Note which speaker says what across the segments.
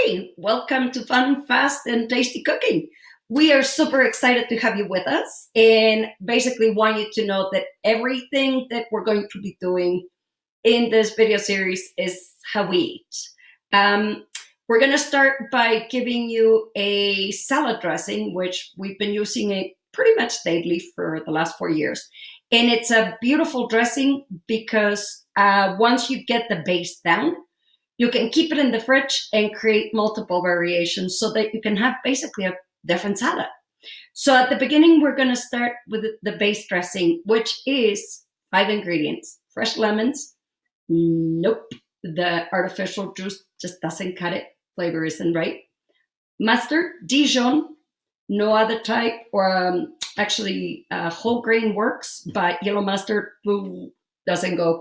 Speaker 1: Hi, welcome to Fun, Fast, and Tasty Cooking. We are super excited to have you with us and basically want you to know that everything that we're going to be doing in this video series is how we eat. We're going to start by giving you a salad dressing, which we've been using it pretty much daily for the last 4 years. And it's a beautiful dressing because once you get the base down, you can keep it in the fridge and create multiple variations so that you can have basically a different salad. So at the beginning, we're going to start with the base dressing, which is 5 ingredients. Fresh lemons. Nope. The artificial juice just doesn't cut it. Flavor isn't right. Mustard, Dijon, no other type, or actually whole grain works, but yellow mustard doesn't go.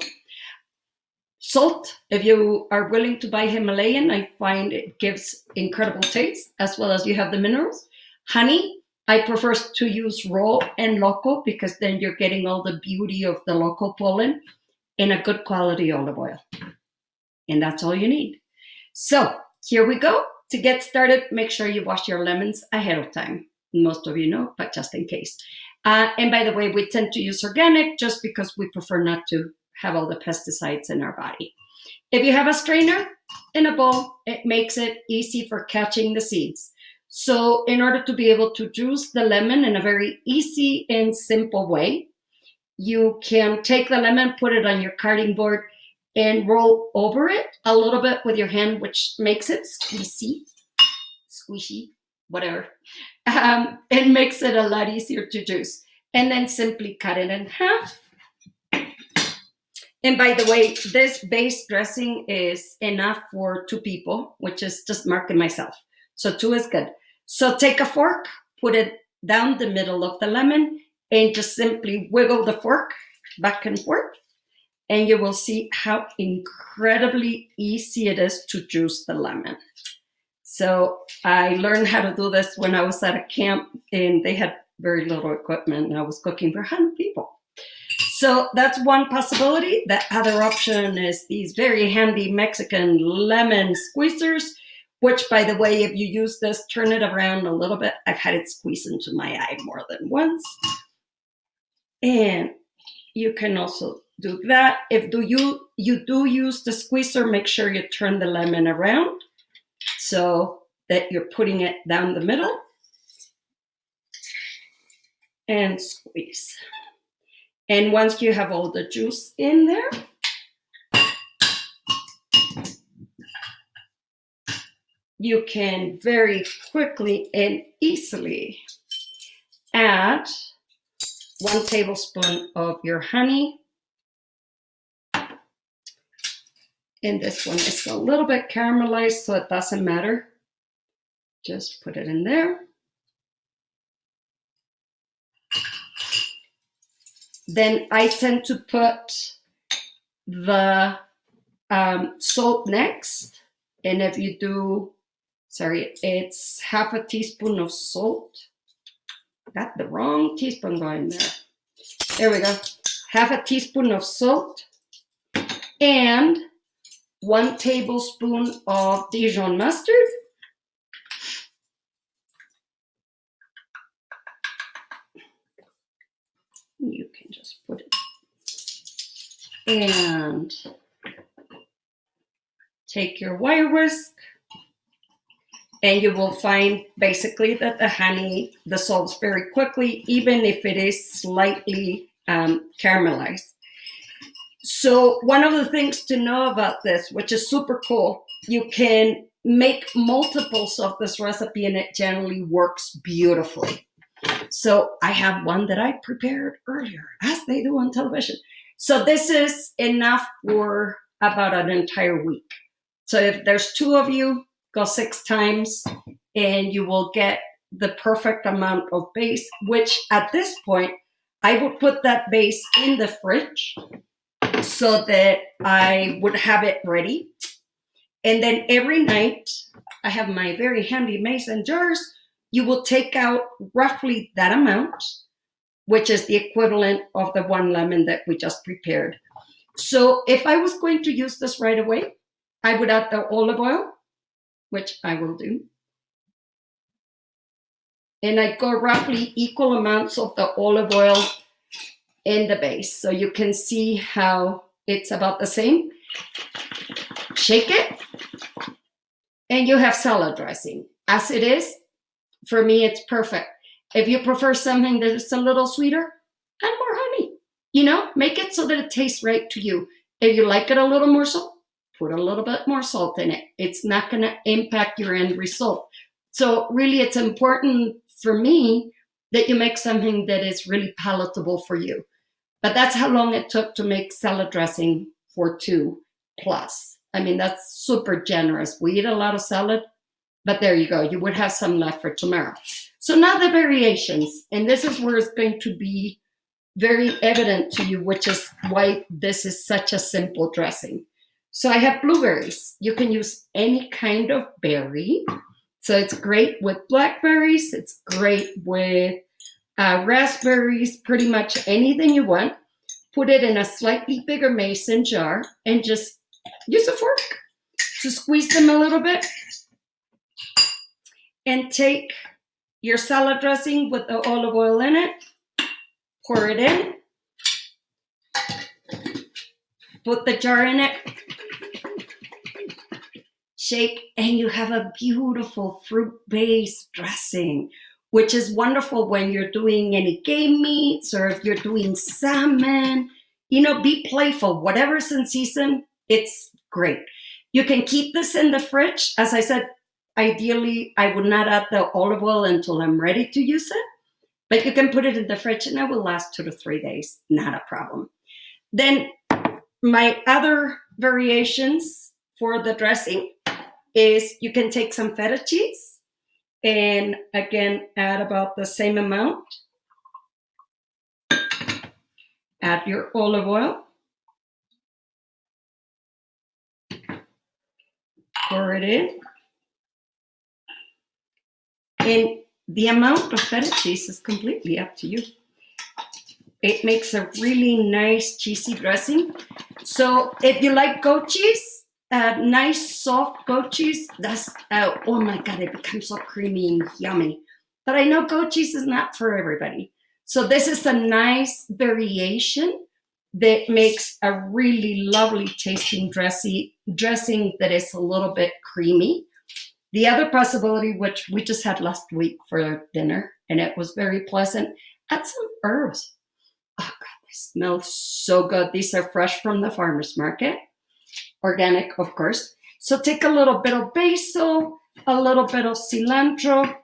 Speaker 1: Salt, if you are willing to buy Himalayan, I find it gives incredible taste, as well as you have the minerals. Honey, I prefer to use raw and local because then you're getting all the beauty of the local pollen, and a good quality olive oil. And that's all you need. So here we go. To get started, make sure you wash your lemons ahead of time. Most of you know, but just in case. And by the way, we tend to use organic just because we prefer not to have all the pesticides in our body. If you have a strainer in a bowl, it makes it easy for catching the seeds. So in order to be able to juice the lemon in a very easy and simple way, you can take the lemon, put it on your cutting board, and roll over it a little bit with your hand, which makes it squishy, whatever. It makes it a lot easier to juice. And then simply cut it in half. And by the way, this base dressing is enough for 2 people, which is just Mark and myself. So 2 is good. So take a fork, put it down the middle of the lemon, and just simply wiggle the fork back and forth. And you will see how incredibly easy it is to juice the lemon. So I learned how to do this when I was at a camp, and they had very little equipment, and I was cooking for 100 people. So that's one possibility. The other option is these very handy Mexican lemon squeezers, which, by the way, if you use this, turn it around a little bit. I've had it squeeze into my eye more than once. And you can also do that. If you do use the squeezer, make sure you turn the lemon around so that you're putting it down the middle and squeeze. And once you have all the juice in there, you can very quickly and easily add 1 tablespoon of your honey. And this one is a little bit caramelized, so it doesn't matter. Just put it in there. Then I tend to put the salt next. And if you do, it's half a teaspoon of salt. Got the wrong teaspoon going there. There we go. Half a teaspoon of salt and 1 tablespoon of Dijon mustard. You can just put it and take your wire whisk, and you will find basically that the honey dissolves very quickly, even if it is slightly caramelized. So one of the things to know about this, which is super cool, you can make multiples of this recipe and it generally works beautifully. So I have one that I prepared earlier, as they do on television. So this is enough for about an entire week. So if there's 2 of you, go 6 times, and you will get the perfect amount of base, which at this point, I would put that base in the fridge so that I would have it ready. And then every night, I have my very handy mason jars. You will take out roughly that amount, which is the equivalent of the 1 lemon that we just prepared. So if I was going to use this right away, I would add the olive oil which I will do. And I go roughly equal amounts of the olive oil in the base. So you can see how it's about the same. Shake it. And you have salad dressing. As it is, for me, it's perfect. If you prefer something that's a little sweeter, add more honey. Make it so that it tastes right to you. If you like it a little more salt, put a little bit more salt in it. It's not going to impact your end result. So really, it's important for me that you make something that is really palatable for you. But that's how long it took to make salad dressing for 2+. I mean, that's super generous. We eat a lot of salad, but there you go. You would have some left for tomorrow. So now the variations, and this is where it's going to be very evident to you, which is why this is such a simple dressing. So I have blueberries. You can use any kind of berry. So it's great with blackberries. It's great with raspberries, pretty much anything you want. Put it in a slightly bigger mason jar and just use a fork to squeeze them a little bit. And take your salad dressing with the olive oil in it. Pour it in. Put the jar in it. Shake, and you have a beautiful fruit-based dressing, which is wonderful when you're doing any game meats or if you're doing salmon. Be playful. Whatever's in season, it's great. You can keep this in the fridge. As I said, ideally, I would not add the olive oil until I'm ready to use it. But you can put it in the fridge and it will last 2 to 3 days. Not a problem. Then my other variations for the dressing is you can take some feta cheese and again add about the same amount. Add your olive oil. Pour it in. And the amount of feta cheese is completely up to you. It makes a really nice cheesy dressing. So if you like goat cheese, nice soft goat cheese, that's, oh my God, it becomes so creamy and yummy. But I know goat cheese is not for everybody. So this is a nice variation that makes a really lovely tasting dressing that is a little bit creamy. The other possibility, which we just had last week for dinner, and it was very pleasant, add some herbs. Oh God, they smell so good. These are fresh from the farmer's market. Organic, of course. So take a little bit of basil, a little bit of cilantro,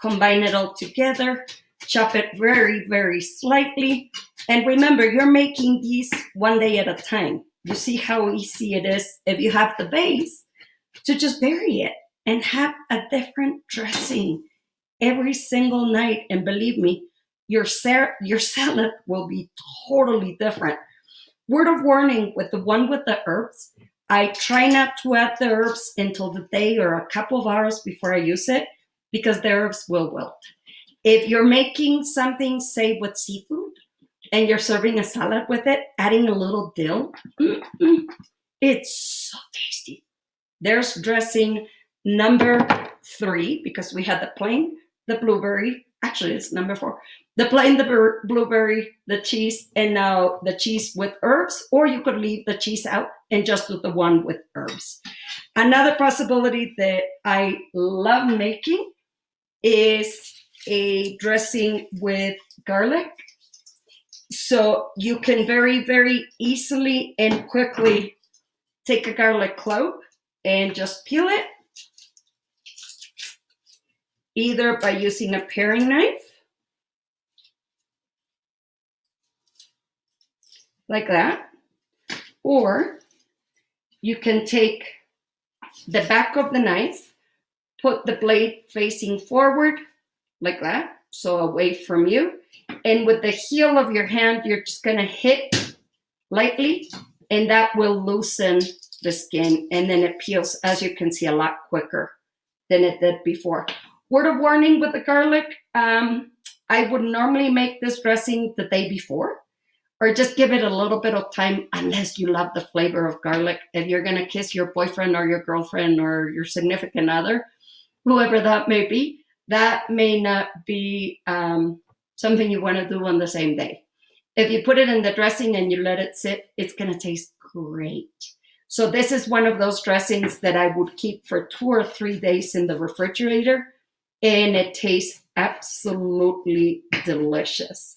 Speaker 1: combine it all together, chop it very, very slightly. And remember, you're making these one day at a time. You see how easy it is if you have the base to just vary it and have a different dressing every single night. And believe me, your salad will be totally different. Word of warning with the one with the herbs, I try not to add the herbs until the day or a couple of hours before I use it because the herbs will wilt. If you're making something, say, with seafood, and you're serving a salad with it, adding a little dill, it's so tasty. There's dressing number 3, because we had the plain, the blueberry, actually it's number 4, the plain, the blueberry, the cheese, and now the cheese with herbs, or you could leave the cheese out and just do the one with herbs. Another possibility that I love making is a dressing with garlic. So you can very, very easily and quickly take a garlic clove and just peel it, either by using a paring knife, like that, or you can take the back of the knife, put the blade facing forward, like that, so away from you, and with the heel of your hand, you're just gonna hit lightly, and that will loosen the skin, and then it peels, as you can see, a lot quicker than it did before. Word of warning with the garlic, I would normally make this dressing the day before, or just give it a little bit of time, unless you love the flavor of garlic. If you're going to kiss your boyfriend or your girlfriend or your significant other, whoever that may be, that may not be something you want to do on the same day. If you put it in the dressing and you let it sit, it's going to taste great. So this is one of those dressings that I would keep for 2 or 3 days in the refrigerator, and it tastes absolutely delicious.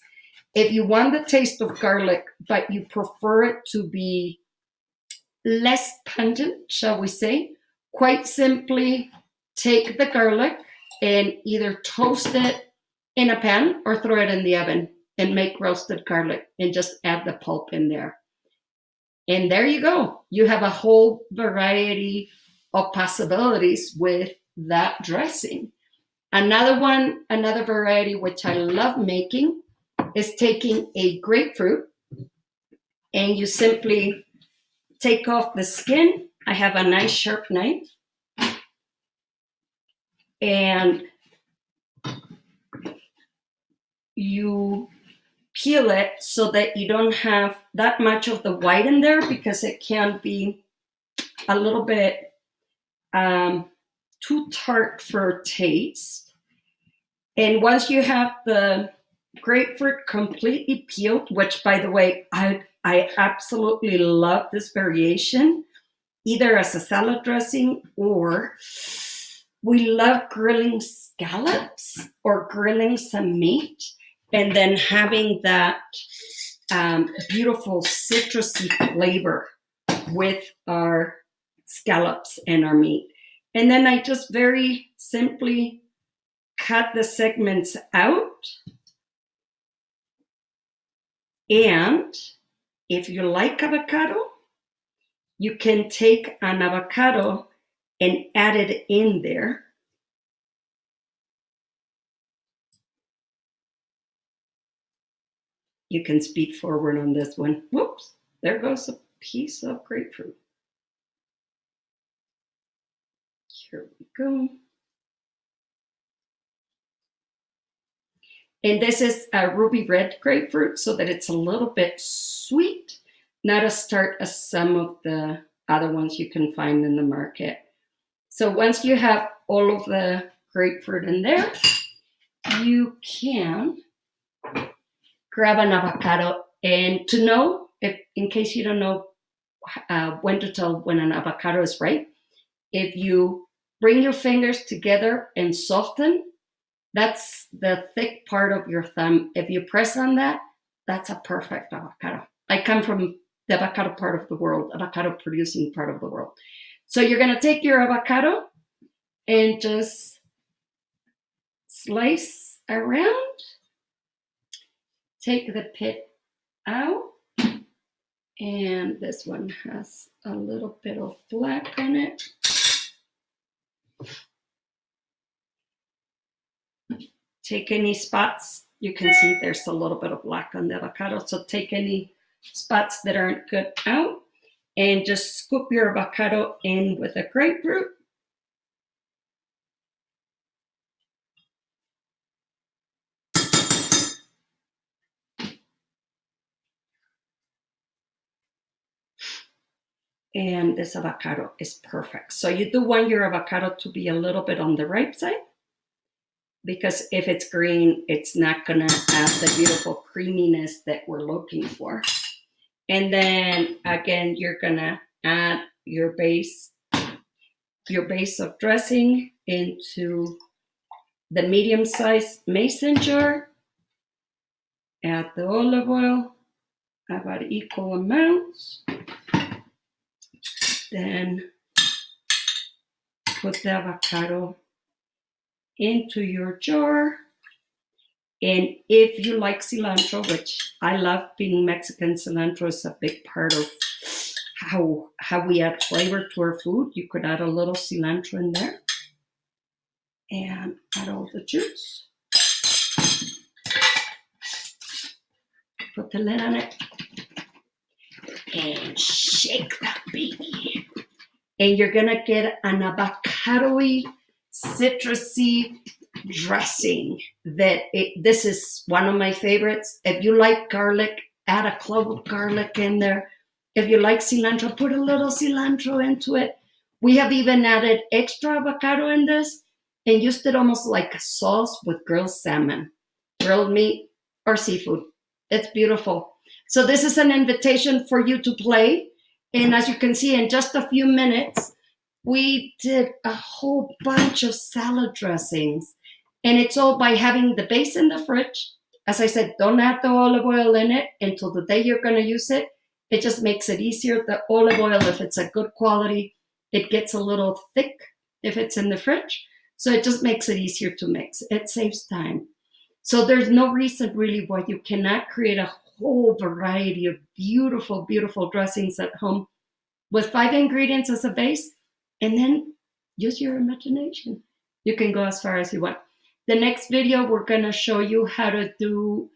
Speaker 1: If you want the taste of garlic, but you prefer it to be less pungent, shall we say, quite simply take the garlic and either toast it in a pan or throw it in the oven and make roasted garlic and just add the pulp in there. And there you go. You have a whole variety of possibilities with that dressing. Another variety which I love making is taking a grapefruit and you simply take off the skin. I have a nice sharp knife and you peel it so that you don't have that much of the white in there, because it can be a little bit too tart for taste. And once you have the grapefruit completely peeled, which, by the way, I absolutely love this variation, either as a salad dressing, or we love grilling scallops or grilling some meat and then having that beautiful citrusy flavor with our scallops and our meat. And then I just very simply cut the segments out. And if you like avocado, you can take an avocado and add it in there. You can speed forward on this one. Whoops, there goes a piece of grapefruit. Here we go. And this is a ruby red grapefruit, so that it's a little bit sweet, not as tart as some of the other ones you can find in the market. So once you have all of the grapefruit in there, you can grab an avocado. And to know, if, in case you don't know when to tell when an avocado is ripe, if you bring your fingers together and soften, that's the thick part of your thumb. If you press on that, that's a perfect avocado. I come from the avocado part of the world, avocado producing part of the world. So you're going to take your avocado and just slice around, take the pit out, and this one has a little bit of black on it. Take any spots, you can see there's a little bit of black on the avocado, so take any spots that aren't good out and just scoop your avocado in with a grapefruit. And this avocado is perfect. So you do want your avocado to be a little bit on the ripe side, because if it's green, it's not gonna have the beautiful creaminess that we're looking for. And then again, you're gonna add your base of dressing into the medium-sized mason jar. Add the olive oil, about equal amounts. Then put the avocado into your jar. And if you like cilantro, which I love, being Mexican, cilantro is a big part of how we add flavor to our food. You could add a little cilantro in there and add all the juice. Put the lid on it and shake that baby. And you're gonna get an avocado-y, citrusy dressing. This is one of my favorites. If you like garlic, add a clove of garlic in there. If you like cilantro, put a little cilantro into it. We have even added extra avocado in this and used it almost like a sauce with grilled salmon, grilled meat, or seafood. It's beautiful. So this is an invitation for you to play. And as you can see, in just a few minutes, we did a whole bunch of salad dressings. And it's all by having the base in the fridge. As I said, don't add the olive oil in it until the day you're going to use it. It just makes it easier. The olive oil, if it's a good quality, it gets a little thick if it's in the fridge. So it just makes it easier to mix. It saves time. So there's no reason really why you cannot create a whole variety of beautiful, beautiful dressings at home with 5 ingredients as a base, and then use your imagination. You can go as far as you want. The next video, we're going to show you how to do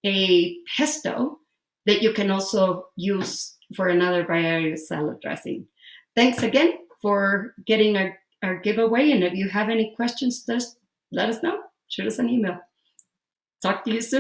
Speaker 1: a pesto that you can also use for another variety of salad dressing. Thanks again for getting our giveaway. And if you have any questions, just let us know. Shoot us an email. Talk to you soon.